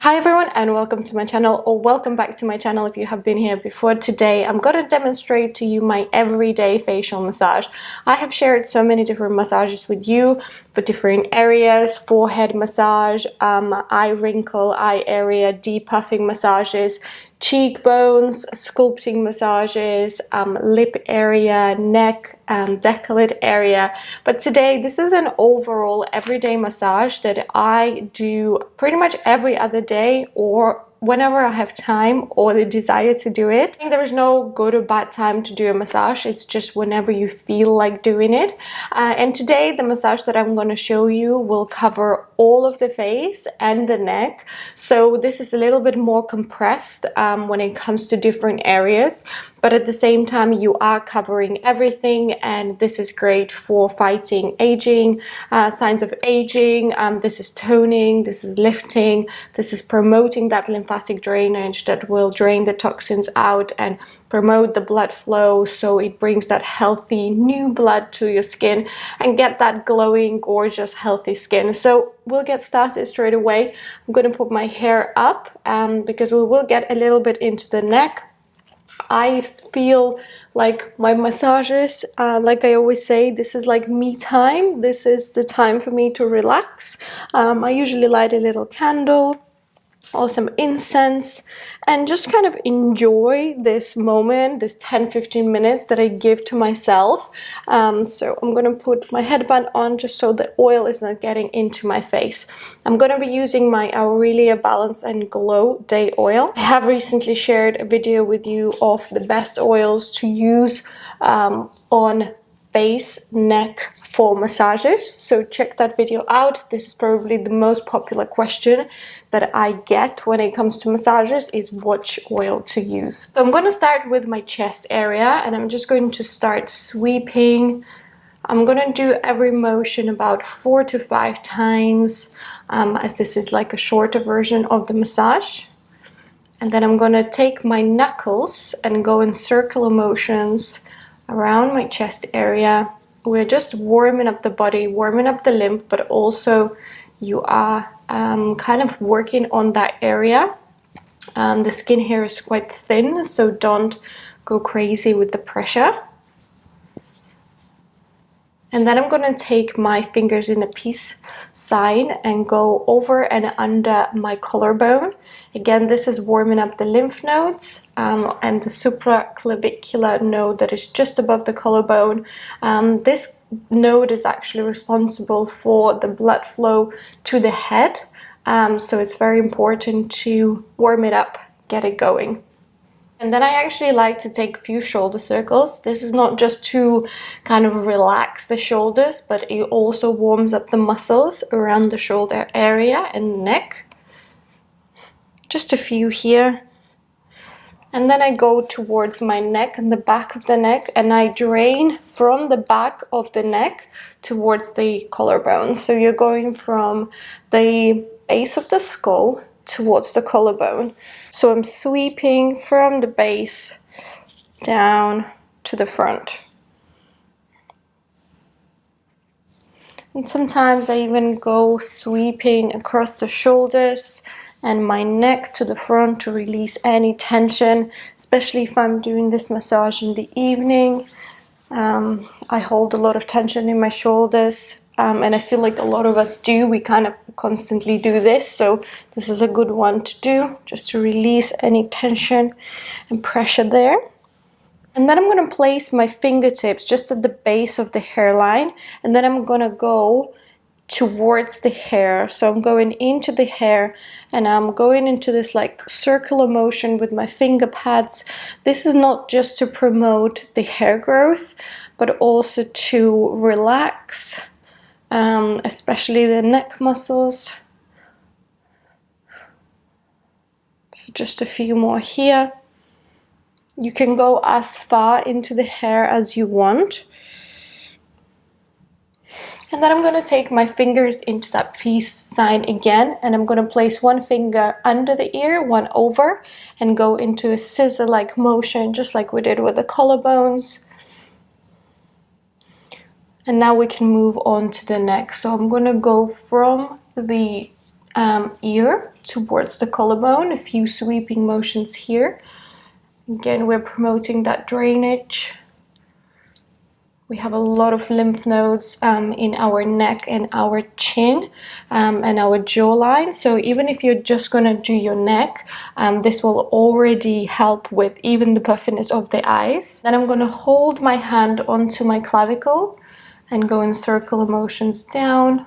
Hi everyone and welcome to my channel, or welcome back to my channel if you have been here before. Today I'm going to demonstrate to you my everyday facial massage. I have shared so many different massages with you for different areas: forehead massage, eye wrinkle, eye area, depuffing massages, cheekbones, sculpting massages, lip area, neck, decollete area. But today this is an overall everyday massage that I do pretty much every other day or whenever I have time or the desire to do it. I think there is no good or bad time to do a massage. It's just whenever you feel like doing it. And today the massage that I'm going to show you will cover all of the face and the neck. So this is a little bit more compressed when it comes to different areas, but at the same time you are covering everything, and this is great for fighting aging, signs of aging. This is toning, this is lifting, this is promoting that lymphatic drainage that will drain the toxins out and promote the blood flow, so it brings that healthy new blood to your skin and get that glowing, gorgeous, healthy skin. So we'll get started straight away. I'm going to put my hair up because we will get a little bit into the neck. I feel like my massages, like I always say, this is like me time. This is the time for me to relax. I usually light a little candle or some incense and just kind of enjoy this moment, this 10-15 minutes that I give to myself. So I'm going to put my headband on just so the oil is not getting into my face. I'm going to be using my Aurelia Balance and Glow Day Oil. I have recently shared a video with you of the best oils to use on face, neck, for massages, so check that video out. This is probably the most popular question that I get when it comes to massages, is which oil to use. So I'm going to start with my chest area, and I'm just going to start sweeping. I'm going to do every motion about 4 to 5 times, as this is like a shorter version of the massage. And then I'm going to take my knuckles and go in circular motions around my chest area. We're just warming up the body, warming up the lymph, but also you are kind of working on that area. The skin here is quite thin, so don't go crazy with the pressure. And then I'm going to take my fingers in a peace sign and go over and under my collarbone. Again, this is warming up the lymph nodes and the supraclavicular node that is just above the collarbone. This node is actually responsible for the blood flow to the head. So it's very important to warm it up, get it going. And then I actually like to take a few shoulder circles. This is not just to kind of relax the shoulders, but it also warms up the muscles around the shoulder area and the neck. Just a few here. And then I go towards my neck and the back of the neck, and I drain from the back of the neck towards the collarbone. So you're going from the base of the skull towards the collarbone. So I'm sweeping from the base down to the front. And sometimes I even go sweeping across the shoulders and my neck to the front to release any tension, especially if I'm doing this massage in the evening. I hold a lot of tension in my shoulders, and I feel like a lot of us do. We kind of constantly do this, so this is a good one to do, just to release any tension and pressure there. And then I'm going to place my fingertips just at the base of the hairline, and then I'm going to go towards the hair. So I'm going into the hair and I'm going into this like circular motion with my finger pads. This is not just to promote the hair growth, but also to relax, especially the neck muscles. So just a few more here. You can go as far into the hair as you want. And then I'm going to take my fingers into that peace sign again, and I'm going to place one finger under the ear, one over, and go into a scissor-like motion, just like we did with the collarbones. And now we can move on to the neck. So I'm going to go from the ear towards the collarbone, a few sweeping motions here. Again, we're promoting that drainage. We have a lot of lymph nodes in our neck and our chin and our jawline. So even if you're just going to do your neck, this will already help with even the puffiness of the eyes. Then I'm going to hold my hand onto my clavicle and go in circular motions down.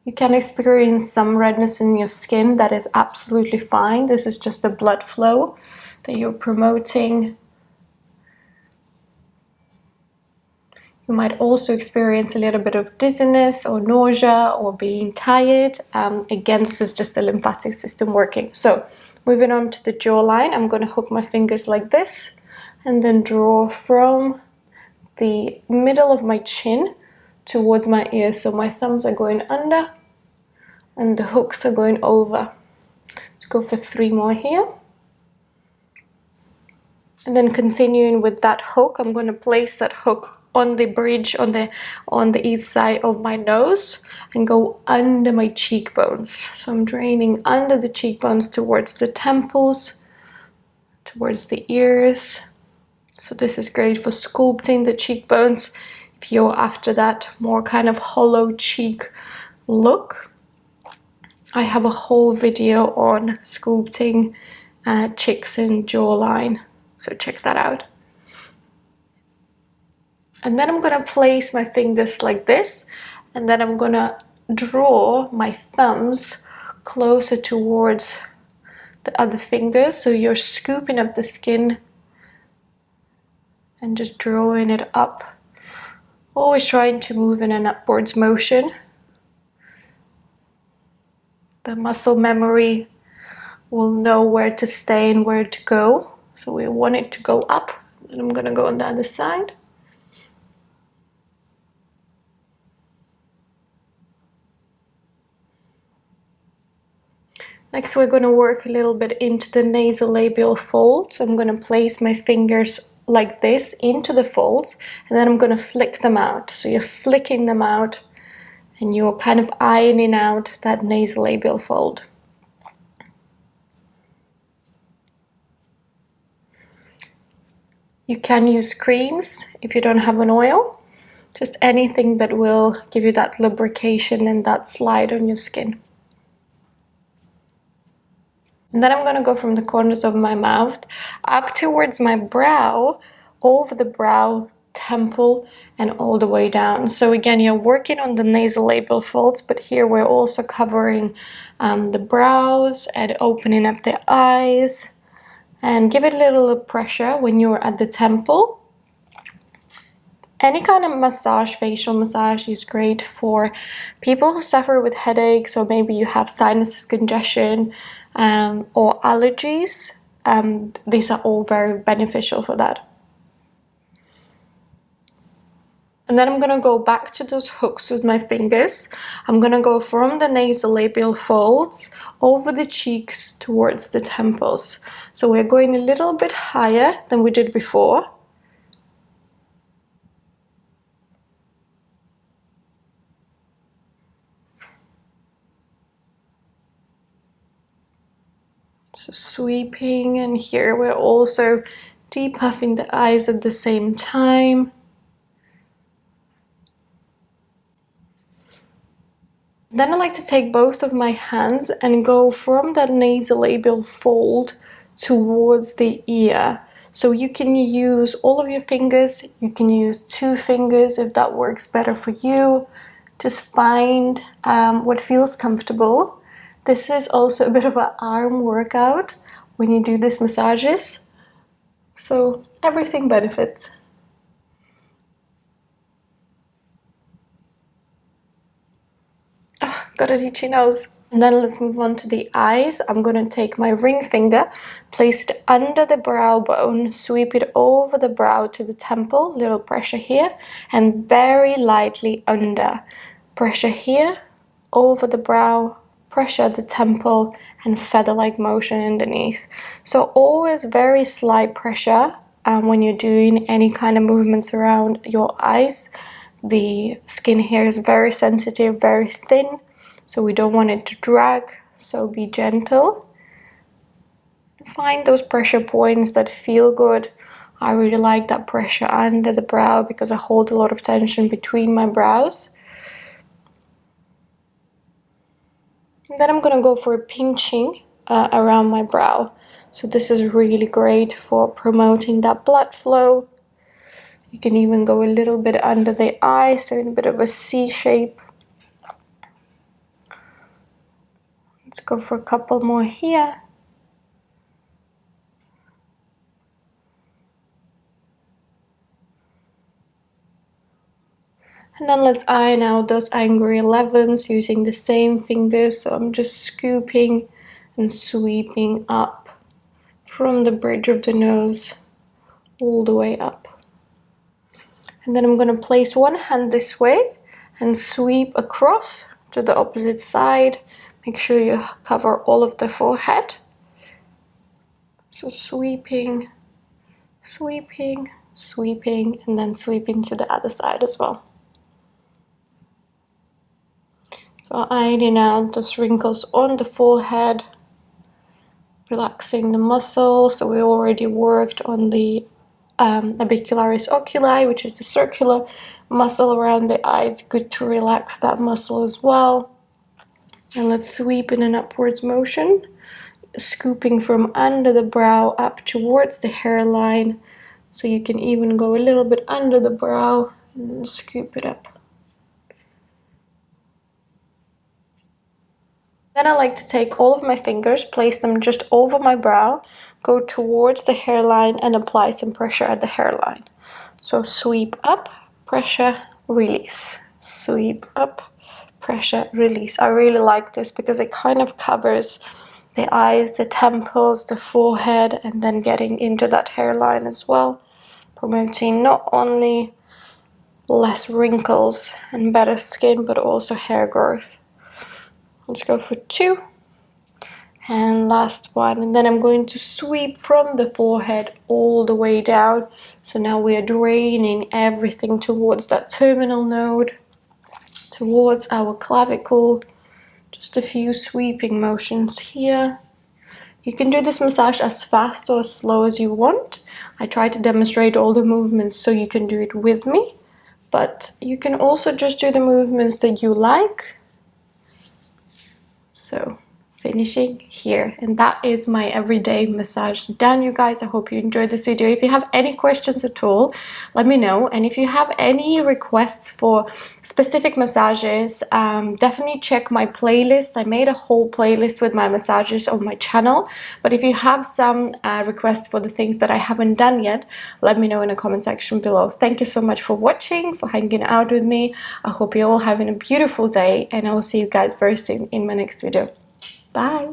You can experience some redness in your skin. That is absolutely fine. This is just the blood flow that you're promoting. You might also experience a little bit of dizziness or nausea or being tired. Again, this is just the lymphatic system working. So moving on to the jawline, I'm going to hook my fingers like this and then draw from the middle of my chin towards my ears. So my thumbs are going under and the hooks are going over. Let's go for 3 more here. And then continuing with that hook, I'm going to place that hook on the bridge on the east side of my nose and go under my cheekbones. So I'm draining under the cheekbones towards the temples, towards the ears. So this is great for sculpting the cheekbones if you're after that more kind of hollow cheek look. I have a whole video on sculpting cheeks and jawline, so check that out. And then I'm going to place my fingers like this, and then I'm going to draw my thumbs closer towards the other fingers. So you're scooping up the skin and just drawing it up. Always trying to move in an upwards motion. The muscle memory will know where to stay and where to go. So we want it to go up, and I'm going to go on the other side. Next, we're going to work a little bit into the nasolabial folds. I'm going to place my fingers like this into the folds, and then I'm going to flick them out. So you're flicking them out, and you're kind of ironing out that nasolabial fold. You can use creams if you don't have an oil. Just anything that will give you that lubrication and that slide on your skin. And then I'm going to go from the corners of my mouth up towards my brow, over the brow, temple, and all the way down. So again, you're working on the nasolabial folds, but here we're also covering the brows and opening up the eyes. And give it a little pressure when you're at the temple. Any kind of massage, facial massage, is great for people who suffer with headaches, or maybe you have sinus congestion or allergies. These are all very beneficial for that. And then I'm going to go back to those hooks with my fingers. I'm going to go from the nasolabial folds over the cheeks towards the temples. So we're going a little bit higher than we did before. So sweeping, and here we're also depuffing the eyes at the same time. Then I like to take both of my hands and go from that nasolabial fold towards the ear. So you can use all of your fingers, you can use 2 fingers if that works better for you. Just find what feels comfortable. This is also a bit of an arm workout when you do these massages. So everything benefits. Oh, got an itchy nose. And then let's move on to the eyes. I'm going to take my ring finger, place it under the brow bone, sweep it over the brow to the temple, little pressure here, and very lightly under. Pressure here, over the brow, pressure at the temple, and feather-like motion underneath. So always very slight pressure when you're doing any kind of movements around your eyes. The skin here is very sensitive, very thin. so we don't want it to drag, so be gentle. Find those pressure points that feel good. I really like that pressure under the brow because I hold a lot of tension between my brows. And then I'm gonna go for a pinching around my brow. So this is really great for promoting that blood flow. You can even go a little bit under the eye, so in a bit of a C shape. Let's go for a couple more here. And then let's iron out those angry 11s using the same fingers. So I'm just scooping and sweeping up from the bridge of the nose all the way up. And then I'm going to place one hand this way and sweep across to the opposite side. Make sure you cover all of the forehead. So sweeping, sweeping, sweeping, and then sweeping to the other side as well. So ironing out those wrinkles on the forehead, relaxing the muscles. So we already worked on the orbicularis oculi, which is the circular muscle around the eye. It's good to relax that muscle as well. And let's sweep in an upwards motion, scooping from under the brow up towards the hairline. So you can even go a little bit under the brow and scoop it up. Then I like to take all of my fingers, place them just over my brow, go towards the hairline and apply some pressure at the hairline. So sweep up, pressure, release. Sweep up, pressure, release. I really like this because it kind of covers the eyes, the temples, the forehead, and then getting into that hairline as well, promoting not only less wrinkles and better skin, but also hair growth. Let's go for 2. And last one. And then I'm going to sweep from the forehead all the way down. So now we are draining everything towards that terminal node, towards our clavicle. Just a few sweeping motions here. You can do this massage as fast or as slow as you want. I try to demonstrate all the movements so you can do it with me. But you can also just do the movements that you like. So finishing here, and that is my everyday massage done, you guys. I hope you enjoyed this video. If you have any questions at all, let me know, and if you have any requests for specific massages, definitely check my playlist. I made a whole playlist with my massages on my channel, but if you have some requests for the things that I haven't done yet, let me know in the comment section below. Thank you so much for watching, for hanging out with me. I hope you're all having a beautiful day, and I will see you guys very soon in my next video. Bye!